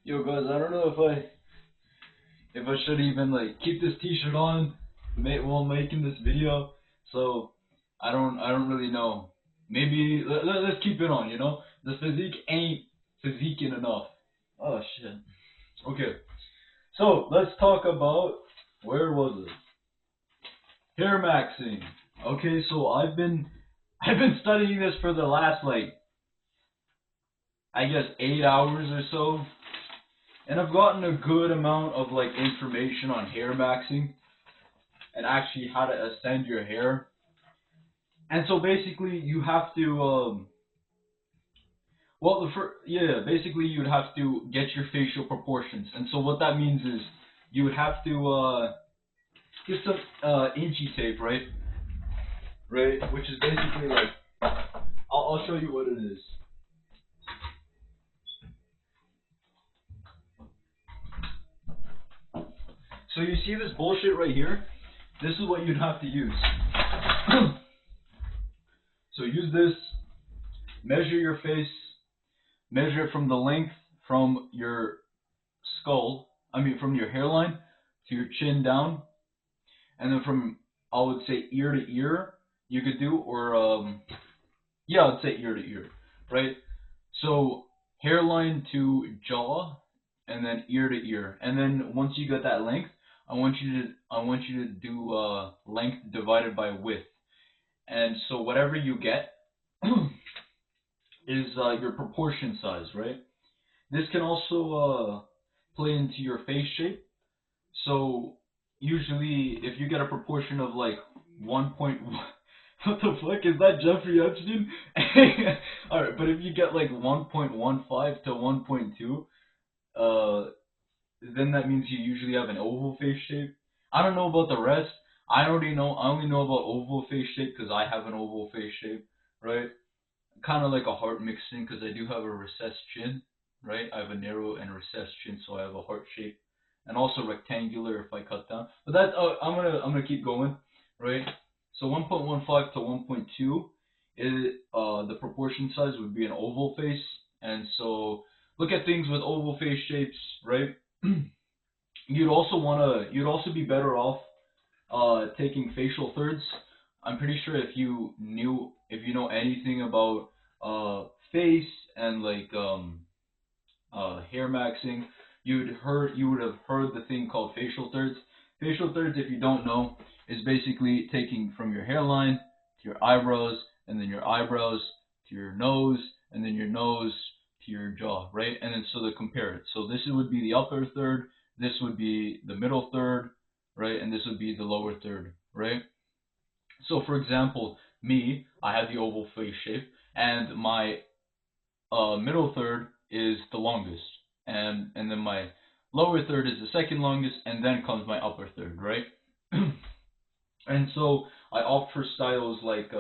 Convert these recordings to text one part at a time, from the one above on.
Yo guys, I don't know if I should even like keep this t-shirt on while making this video. So I don't really know. Maybe let's keep it on, you know? The physique ain't physiquing enough. Oh shit. Okay. So, let's talk about where was it? Hair maxing. Okay, so I've been studying this for the last like I guess 8 hours or so. And I've gotten a good amount of like information on hair maxing and actually how to ascend your hair. And so basically you have to well the first yeah, basically you'd have to get your facial proportions. And so what that means is you would have to get some inchy tape, right? Right, which is basically like I'll show you what it is. So you see this bullshit right here? This is what you'd have to use. So use this, measure your face, measure it from the length from your from your hairline to your chin down, and then from, I would say, ear to ear, you could do, or, yeah, I'd say ear to ear, right? So, hairline to jaw, and then ear to ear. And then once you get that length, I want you to do, length divided by width. And so whatever you get is, your proportion size, right? This can also play into your face shape. So usually, if you get a proportion of like 1.1, what the fuck is that, Jeffrey Epstein? All right, but if you get like 1.15 to 1.2, uh, then that means you usually have an oval face shape. I don't know about the rest. I already know. I only know about oval face shape because I have an oval face shape, right? Kind of like a heart mixing because I do have a recessed chin, right? I have a narrow and recessed chin, so I have a heart shape, and also rectangular if I cut down. But that I'm gonna keep going, right? So 1.15 to 1.2 is the proportion size would be an oval face, and so look at things with oval face shapes, right? You'd also be better off taking facial thirds. I'm pretty sure if you know anything about face and like hair maxing, you would have heard the thing called facial thirds. Facial thirds, if you don't know, is basically taking from your hairline to your eyebrows, and then your eyebrows to your nose, and then your nose to your jaw, right? And then so to compare it. So this would be the upper third, this would be the middle third, right? And this would be the lower third, right? So for example, me, I have the oval face shape, and my middle third is the longest, and then my lower third is the second longest, and then comes my upper third, right? And so I opt for styles like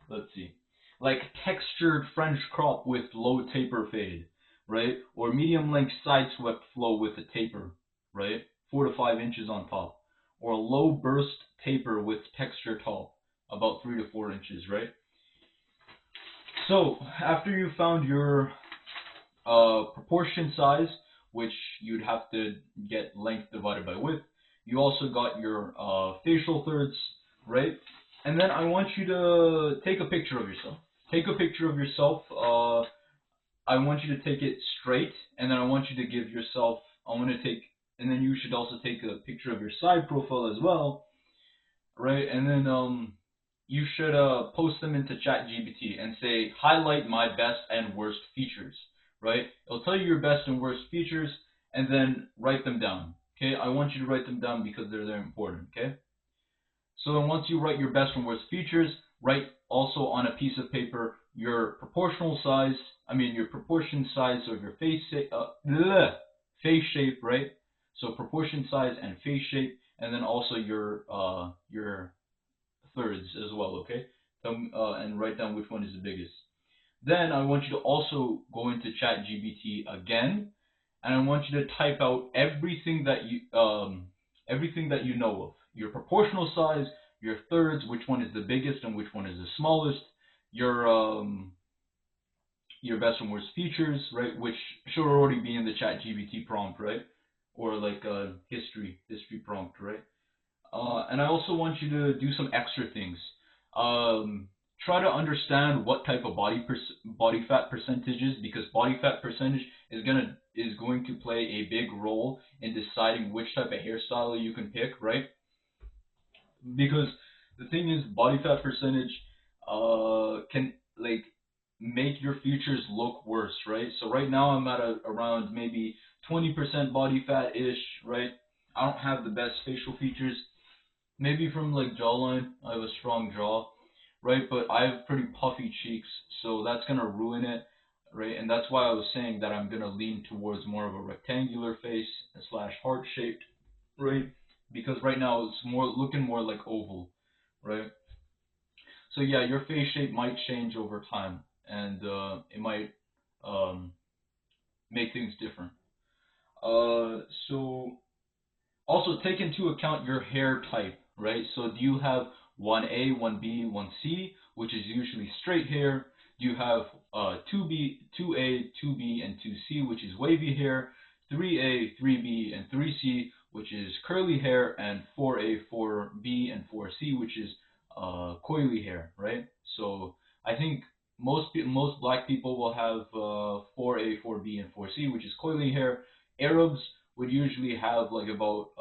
let's see, like textured French crop with low taper fade, right? Or medium length side swept flow with a taper, right? 4 to 5 inches on top, or a low burst taper with texture top, about 3 to 4 inches, right? So after you found your proportion size, which you'd have to get length divided by width. You also got your facial thirds, right? And then I want you to take a picture of yourself. Take a picture of yourself. I want you to take it straight, and then I want you to give yourself. I want to take, and then you should also take a picture of your side profile as well, right? And then you should post them into ChatGPT and say highlight my best and worst features, right? It'll tell you your best and worst features, and then write them down. Okay, I want you to write them down because they're important. Okay, so then once you write your best and worst features, write also on a piece of paper your proportional size. Your proportion size of your face shape, right? So proportion size and face shape, and then also your thirds as well, okay? And write down which one is the biggest. Then I want you to also go into ChatGPT again, and I want you to type out everything that you know of. Your proportional size, your thirds, which one is the biggest and which one is the smallest, your your best and worst features, right? Which should already be in the chat GBT prompt, right? Or like a history prompt, right? And I also want you to do some extra things. Um, Try to understand what type of body fat percentages, because body fat percentage is going to play a big role in deciding which type of hairstyle you can pick, right? Because the thing is, body fat percentage can like make your features look worse, right? So right now I'm at around maybe 20% body fat ish, right? I don't have the best facial features. Maybe from like jawline, I have a strong jaw, right? But I have pretty puffy cheeks, so that's gonna ruin it, right? And that's why I was saying that I'm gonna lean towards more of a rectangular face slash heart shaped, right? Because right now it's more looking more like oval, right? So yeah, your face shape might change over time, and it might um, make things different. So also, take into account your hair type, right? So, do you have 1A, 1B, 1C, which is usually straight hair? Do you have 2B, 2A, 2B, and 2C, which is wavy hair? 3A, 3B, and 3C, which is curly hair? And 4A, 4B, and 4C, which is coily hair, right? So, I think most black people will have 4A, 4B, and 4C, which is coily hair. Arabs would usually have like about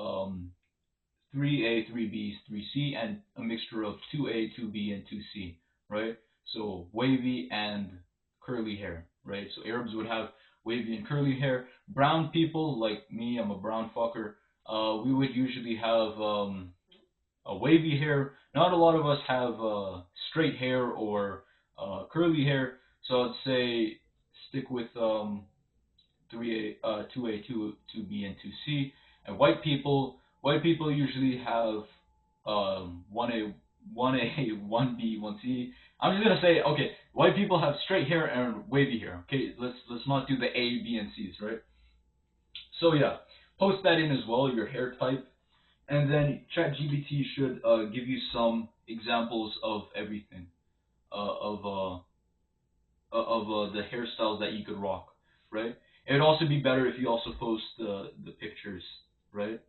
3A, 3B, 3C, and a mixture of 2A, 2B, and 2C, right? So wavy and curly hair, right? So Arabs would have wavy and curly hair. Brown people, like me, I'm a brown fucker, we would usually have a wavy hair. Not a lot of us have straight hair or curly hair, so I'd say stick with 2A, 2B, and 2C. And white people usually have 1A, 1A, 1B, 1C. I'm just gonna say, okay, white people have straight hair and wavy hair. Okay, let's not do the A, B, and C's, right? So yeah, post that in as well, your hair type, and then ChatGPT should give you some examples of everything, of the hairstyles that you could rock, right? It would also be better if you also post the pictures, right?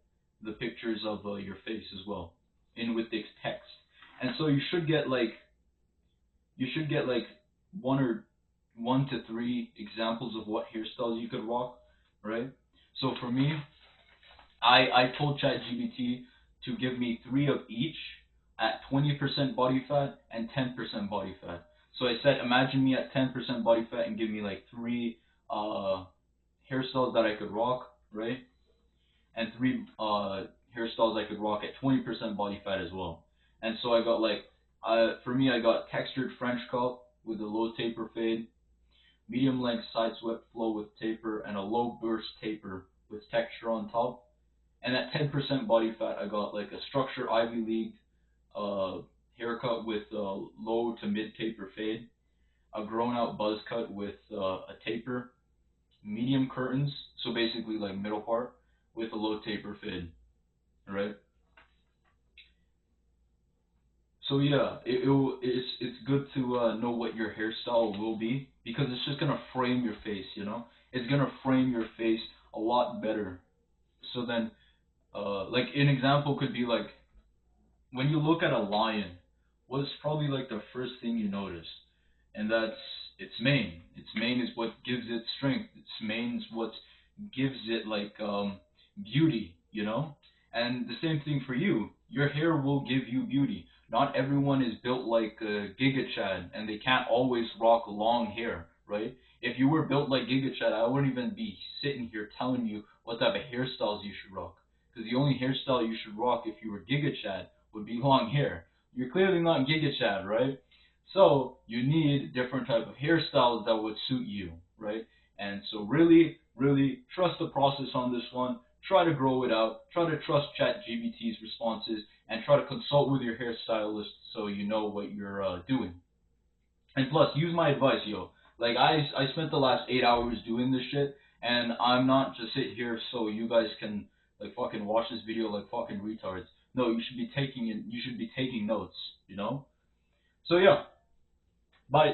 The pictures of your face as well, in with the text. And so you should get like one or 1 to 3 examples of what hairstyles you could rock, right? So for me, I told ChatGPT to give me 3 of each at 20% body fat and 10% body fat. So I said, imagine me at 10% body fat and give me like 3 hairstyles that I could rock, right? And 3 hairstyles I could rock at 20% body fat as well. And so I got like, for me, I got textured French cut with a low taper fade, medium length side swept flow with taper, and a low burst taper with texture on top. And at 10% body fat, I got like a structure Ivy League uh, haircut with low to mid taper fade, a grown out buzz cut with a taper, medium curtains, so basically like middle part, with a low taper fade, right? So yeah, it's good to know what your hairstyle will be, because it's just gonna frame your face, you know. It's gonna frame your face a lot better. So then, like an example could be like, when you look at a lion, what's probably like the first thing you notice? And that's its mane. Its mane is what gives it strength. Its mane is what gives it like beauty, you know? And the same thing for you. Your hair will give you beauty. Not everyone is built like Giga Chad, and they can't always rock long hair, right? If you were built like Giga Chad, I wouldn't even be sitting here telling you what type of hairstyles you should rock. Because the only hairstyle you should rock if you were Giga Chad would be long hair. You're clearly not Giga Chad, right? So you need different type of hairstyles that would suit you, right? And so really, really trust the process on this one. Try to grow it out. Try to trust ChatGPT's responses, and try to consult with your hairstylist so you know what you're doing. And plus, use my advice, yo. Like I spent the last 8 hours doing this shit, and I'm not just sit here so you guys can like fucking watch this video like fucking retards. No, you should be taking it. You should be taking notes. You know. So yeah, bye.